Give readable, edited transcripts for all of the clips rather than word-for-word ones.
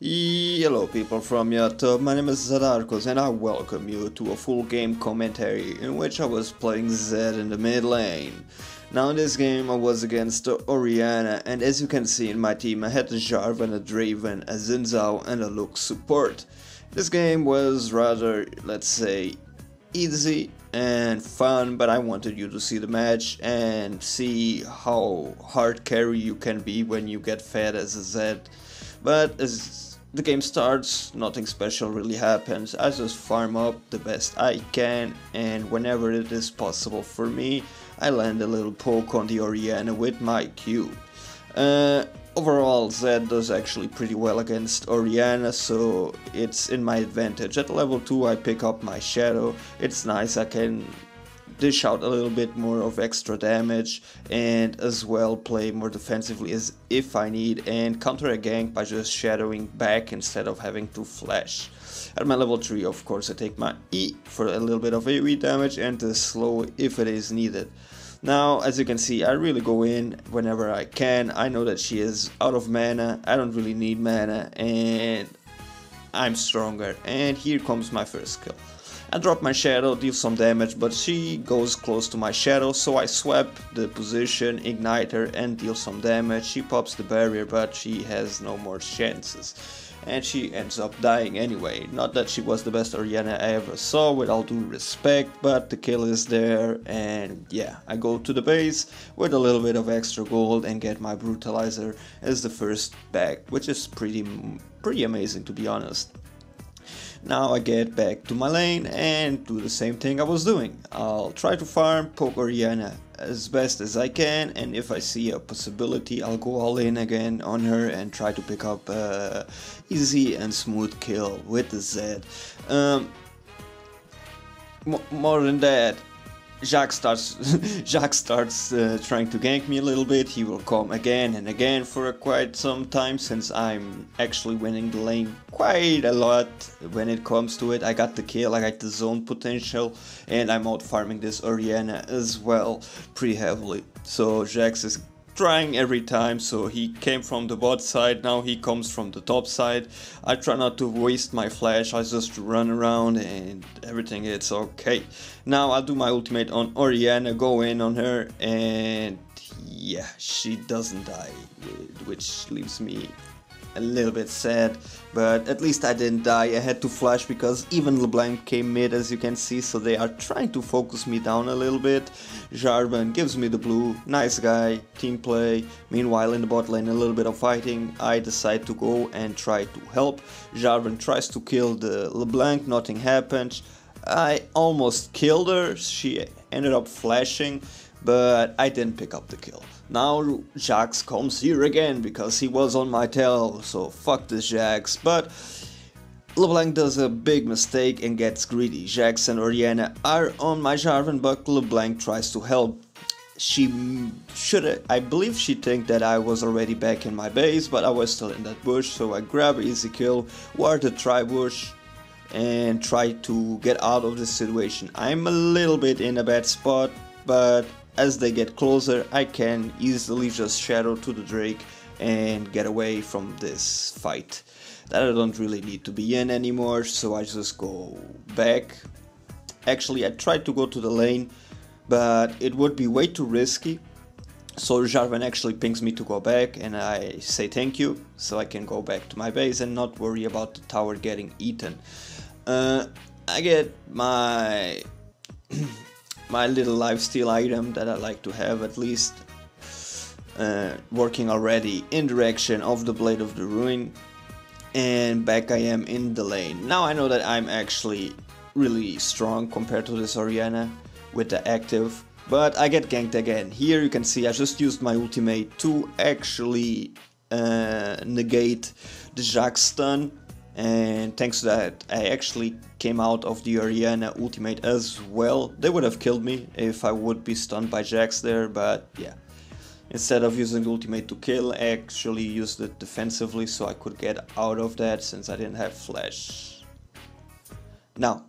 Hello people from YouTube, my name is Zadarkus and I welcome you to a full game commentary in which I was playing Zed in the mid lane. Now in this game I was against Orianna, and as you can see in my team I had a Jarvan, a Draven, a Xin Zhao and a Lux support. This game was rather, let's say, easy and fun, but I wanted you to see the match and see how hard carry you can be when you get fed as a Zed. But as the game starts, nothing special really happens. I just farm up the best I can, and whenever it is possible for me, I land a little poke on the Orianna with my Q. Overall, Zed does actually pretty well against Orianna, so it's in my advantage. At level 2 I pick up my Shadow. It's nice, I can dish out a little bit more of extra damage and as well play more defensively as if I need, and counter a gank by just shadowing back instead of having to flash. At my level 3 of course I take my E for a little bit of AoE damage and the slow if it is needed. Now as you can see I really go in whenever I can. I know that she is out of mana, I don't really need mana and I'm stronger, and here comes my first kill. I drop my Shadow, deal some damage, but she goes close to my Shadow, so I swap the position, ignite her and deal some damage. She pops the barrier, but she has no more chances. And she ends up dying anyway. Not that she was the best Orianna I ever saw, with all due respect, but the kill is there, and yeah, I go to the base with a little bit of extra gold and get my Brutalizer as the first bag, which is pretty amazing to be honest. Now I get back to my lane and do the same thing I was doing. I'll try to farm, poke Orianna as best as I can, and if I see a possibility I'll go all in again on her and try to pick up easy and smooth kill with the Zed. More than that, Jacques starts trying to gank me a little bit. He will come again and again for quite some time, since I'm actually winning the lane quite a lot when it comes to it. I got the kill, I got the zone potential, and I'm out farming this Orianna as well pretty heavily. So Jacques is trying every time, so he came from the bot side, now he comes from the top side. I try not to waste my flash, I just run around and everything is okay. Now I'll do my ultimate on Orianna, go in on her, and yeah, she doesn't die, which leaves me a little bit sad, but at least I didn't die. I had to flash because even LeBlanc came mid, as you can see, so they are trying to focus me down a little bit. Jarvan gives me the blue, nice guy, team play. Meanwhile in the bot lane a little bit of fighting, I decide to go and try to help. Jarvan tries to kill the LeBlanc, nothing happened. I almost killed her, she ended up flashing, but I didn't pick up the kill. Now Jacques comes here again because he was on my tail, so fuck this Jacques. But LeBlanc does a big mistake and gets greedy. Jacques and Orianna are on my Jarvan, but LeBlanc tries to help. I believe she think that I was already back in my base, but I was still in that bush, so I grab an easy kill, ward the tri-bush, and try to get out of this situation. I'm a little bit in a bad spot, but as they get closer I can easily just shadow to the Drake and get away from this fight that I don't really need to be in anymore, so I just go back. Actually I tried to go to the lane, but it would be way too risky, so Jarvan actually pings me to go back and I say thank you, so I can go back to my base and not worry about the tower getting eaten. I get my my little lifesteal item that I like to have, at least working already in direction of the Blade of the Ruin, and back I am in the lane. Now I know that I'm actually really strong compared to this Orianna with the active, but I get ganked again. Here you can see I just used my ultimate to actually negate the Jacques stun, and thanks to that I actually came out of the Orianna ultimate as well. They would have killed me if I would be stunned by Jax there, but yeah. Instead of using the ultimate to kill, I actually used it defensively so I could get out of that since I didn't have flash. Now,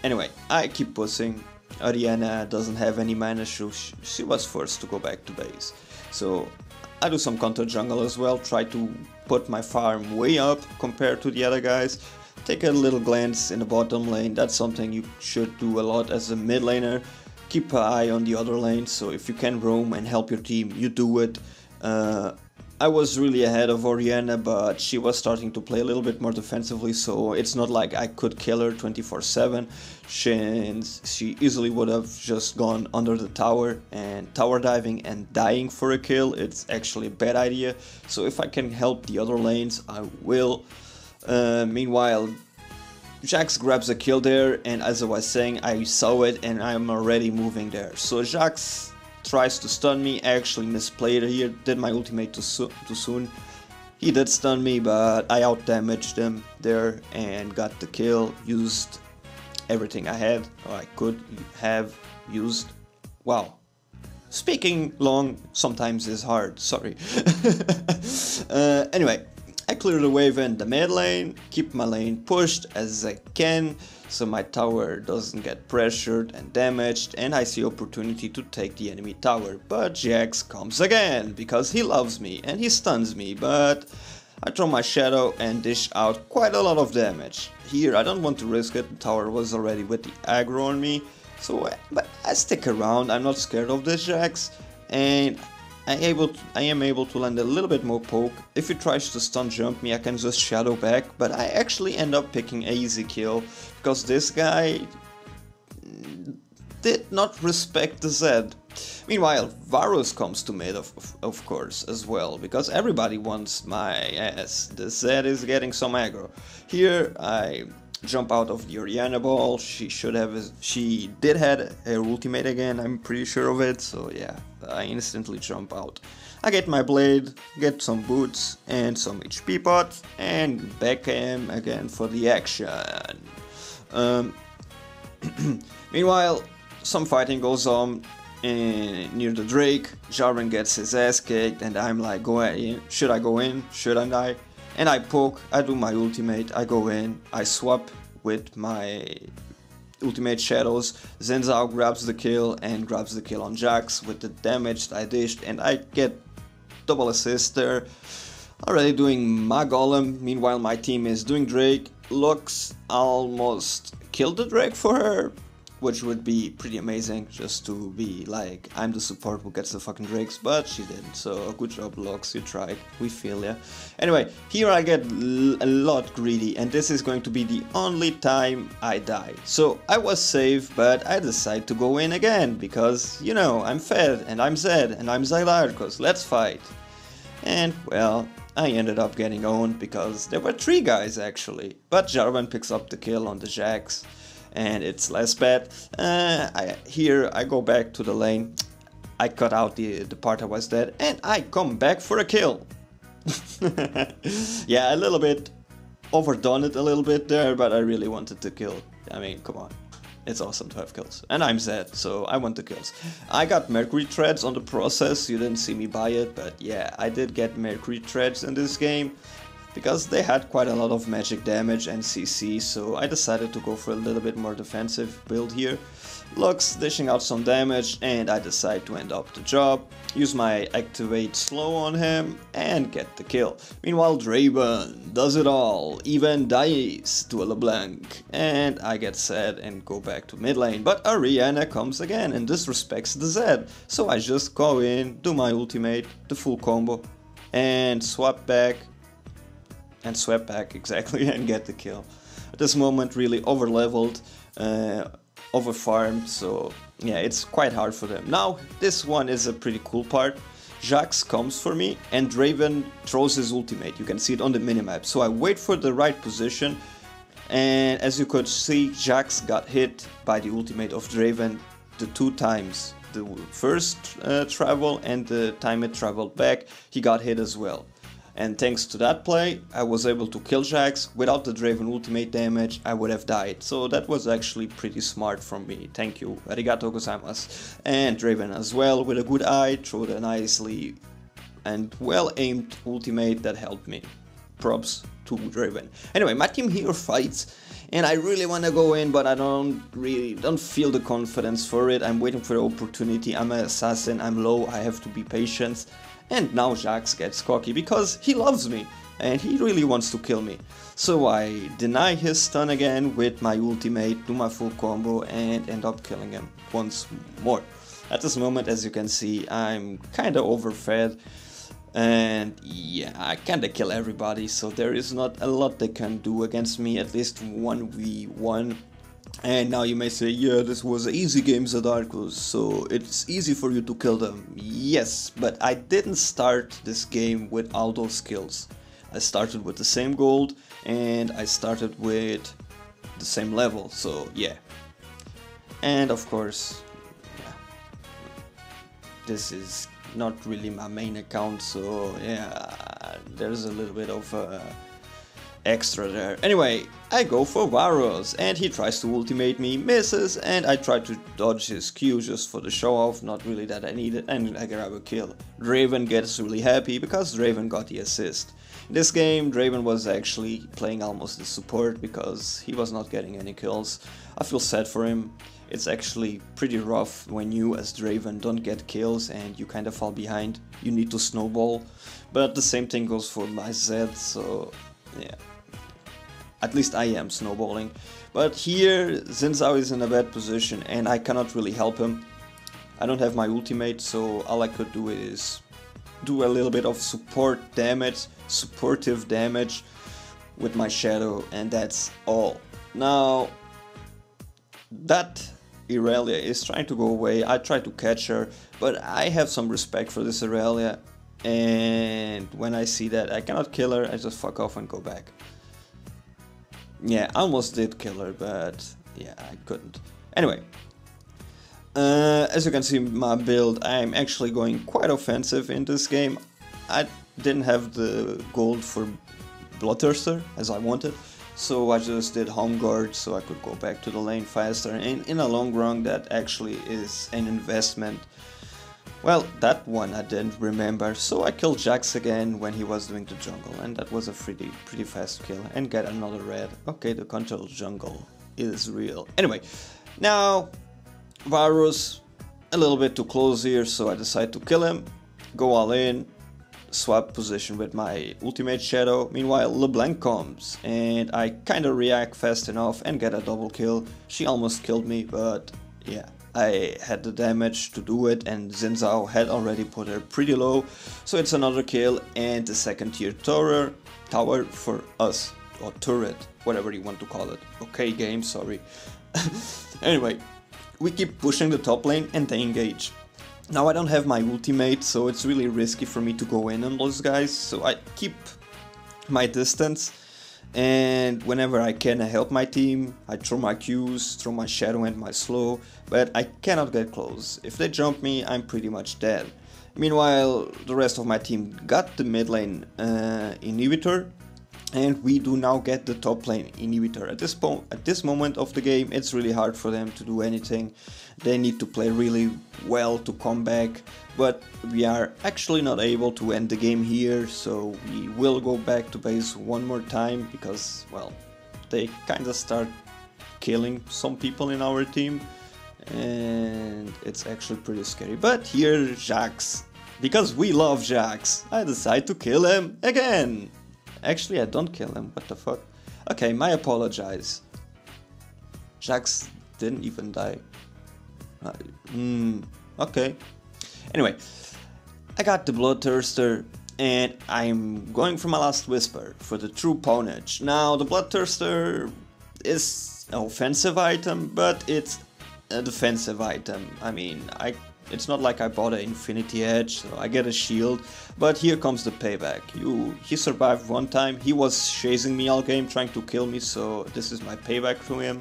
anyway, I keep pushing. Orianna doesn't have any mana, she was forced to go back to base. So I do some counter jungle as well, try to put my farm way up compared to the other guys. Take a little glance in the bottom lane, that's something you should do a lot as a mid laner. Keep an eye on the other lane, so if you can roam and help your team, you do it. I was really ahead of Orianna, but she was starting to play a little bit more defensively, so it's not like I could kill her 24/7. She easily would have just gone under the tower, and tower diving and dying for a kill, it's actually a bad idea. So if I can help the other lanes, I will. Meanwhile, Jax grabs a kill there, and as I was saying, I saw it and I'm already moving there. So Jax tries to stun me, I actually misplayed it here, did my ultimate too soon. He did stun me, but I out-damaged him there and got the kill, used everything I had, or I could have used. Wow. Speaking long sometimes is hard, sorry. Anyway, I clear the wave in the mid lane, keep my lane pushed as I can, so my tower doesn't get pressured and damaged, and I see opportunity to take the enemy tower. But Jax comes again, because he loves me and he stuns me, but I throw my shadow and dish out quite a lot of damage. Here I don't want to risk it, the tower was already with the aggro on me, so but I stick around, I'm not scared of this Jax, and I am able to land a little bit more poke. If he tries to stun jump me, I can just shadow back, but I actually end up picking an easy kill, because this guy did not respect the Zed. Meanwhile, Varus comes to mid of course as well, because everybody wants my ass. The Zed is getting some aggro. Here I jump out of the Orianna ball. She did have her ultimate again, I'm pretty sure of it, so yeah, I instantly jump out. I get my blade, get some boots and some HP pots, and back am again for the action. Meanwhile, some fighting goes on near the Drake. Jarvan gets his ass kicked and I'm like, should I go in? Should I die? And I poke, I do my ultimate, I go in, I swap with my ultimate shadows. Xin Zhao grabs the kill and grabs the kill on Jax with the damage I dished, and I get double assist there. Already doing my golem, meanwhile my team is doing Drake. Lux almost killed the Drake for her, which would be pretty amazing, just to be like, I'm the support who gets the fucking Drakes, but she didn't, so good job Lux, you tried, we feel ya. Anyway, here I get a lot greedy, and this is going to be the only time I die. So I was safe, but I decide to go in again, because, you know, I'm Fed, and I'm Zed, and I'm Zadarkus, let's fight. And, well, I ended up getting owned, because there were 3 guys actually, but Jarvan picks up the kill on the Jax. And it's less bad. Here I go back to the lane, I cut out the part I was dead, and I come back for a kill. Yeah, a little bit overdone it a little bit there, but I really wanted to kill. I mean, come on, it's awesome to have kills. And I'm Zed, so I want the kills. I got Mercury Threads on the process, you didn't see me buy it, but yeah, I did get Mercury Threads in this game, because they had quite a lot of magic damage and CC, so I decided to go for a little bit more defensive build here. Lux dishing out some damage, and I decide to end up the job, use my activate slow on him and get the kill. Meanwhile Draven does it all, even dies to a LeBlanc, and I get sad and go back to mid lane, but Orianna comes again and disrespects the Zed, so I just go in, do my ultimate, the full combo, and swap back exactly and get the kill. At this moment really over leveled, over farmed, so yeah, it's quite hard for them. Now this one is a pretty cool part. Jax comes for me and Draven throws his ultimate, you can see it on the minimap, so I wait for the right position, and as you could see, Jax got hit by the ultimate of Draven the 2 times. The first travel and the time it traveled back, he got hit as well. And thanks to that play, I was able to kill Jax. Without the Draven ultimate damage, I would have died. So that was actually pretty smart from me. Thank you. Arigato gozaimasu. And Draven as well, with a good eye, threw a nicely and well-aimed ultimate that helped me. Props to Draven. Anyway, my team here fights, and I really want to go in, but I don't feel the confidence for it. I'm waiting for the opportunity. I'm an assassin, I'm low, I have to be patient. And now Jax gets cocky because he loves me. and he really wants to kill me. So I deny his stun again with my ultimate, do my full combo, and end up killing him once more. At this moment, as you can see, I'm kinda overfed, and yeah, I kinda kill everybody, so there is not a lot they can do against me, at least 1v1. And now you may say, yeah, this was an easy game, Zadarkus, so it's easy for you to kill them. Yes, but I didn't start this game with all those skills. I started with the same gold, and I started with the same level, so yeah. And of course, yeah, this is not really my main account, so yeah, there's a little bit of extra there. Anyway, I go for Varus, and he tries to ultimate me, misses, and I try to dodge his Q just for the show off, not really that I need it, and I grab a kill. Draven gets really happy because Draven got the assist. In this game, Draven was actually playing almost the support because he was not getting any kills. I feel sad for him. It's actually pretty rough when you as Draven don't get kills and you kind of fall behind. You need to snowball, but the same thing goes for my Zed, so yeah. At least I am snowballing. But here, Zinzao is in a bad position and I cannot really help him. I don't have my ultimate, so all I could do is do a little bit of supportive damage with my shadow, and that's all. Now, that Irelia is trying to go away. I try to catch her, but I have some respect for this Irelia, and when I see that I cannot kill her, I just fuck off and go back. Yeah, I almost did kill her, but yeah, I couldn't. Anyway, as you can see my build, I'm actually going quite offensive in this game. I didn't have the gold for Bloodthirster as I wanted, so I just did Home Guard so I could go back to the lane faster, and in a long run that actually is an investment. Well, that one I didn't remember, so I killed Jax again when he was doing the jungle, and that was a pretty fast kill, and get another red. Okay, the control jungle is real. Anyway, now Varus a little bit too close here, so I decide to kill him, go all in, swap position with my ultimate shadow. Meanwhile, LeBlanc comes, and I kinda react fast enough and get a double kill. She almost killed me, but yeah, I had the damage to do it, and Zinzao had already put her pretty low, so it's another kill and the second tier tower for us, or turret, whatever you want to call it. Okay game, sorry. Anyway, we keep pushing the top lane and they engage. Now I don't have my ultimate, so it's really risky for me to go in on those guys, so I keep my distance, and whenever I can I help my team. I throw my Qs, throw my shadow and my slow, but I cannot get close. If they jump me, I'm pretty much dead. Meanwhile, the rest of my team got the mid lane inhibitor, and we do now get the top lane inhibitor. At this moment of the game, it's really hard for them to do anything. They need to play really well to come back, but we are actually not able to end the game here, so we will go back to base one more time because, well, they kinda start killing some people in our team, and it's actually pretty scary. But here Jax, because we love Jax, I decide to kill him again. Actually, I don't kill him, what the fuck? Okay, my apologize. Jax didn't even die. Okay. Anyway, I got the Bloodthirster, and I'm going for my last Whisper for the true Ponage. Now, the Bloodthirster is an offensive item, but it's a defensive item. I mean, it's not like I bought an Infinity Edge, so I get a shield, but here comes the payback. He survived one time, he was chasing me all game, trying to kill me, so this is my payback to him.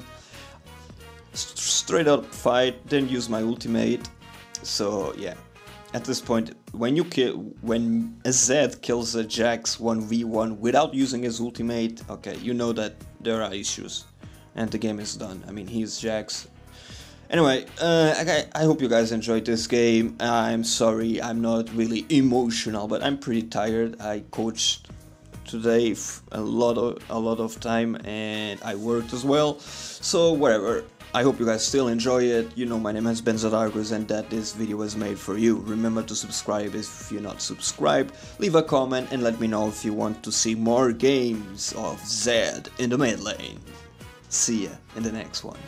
Straight up fight, didn't use my ultimate, so yeah. At this point, when a Zed kills a Jax 1v1 without using his ultimate, okay, you know that there are issues, and the game is done. I mean, he's Jax. Anyway, I hope you guys enjoyed this game. I'm sorry, I'm not really emotional, but I'm pretty tired. I coached today a lot of time, and I worked as well. So whatever. I hope you guys still enjoy it. You know, my name has been Zadarkus and that this video was made for you. Remember to subscribe if you're not subscribed, leave a comment and let me know if you want to see more games of Zed in the mid lane. See ya in the next one.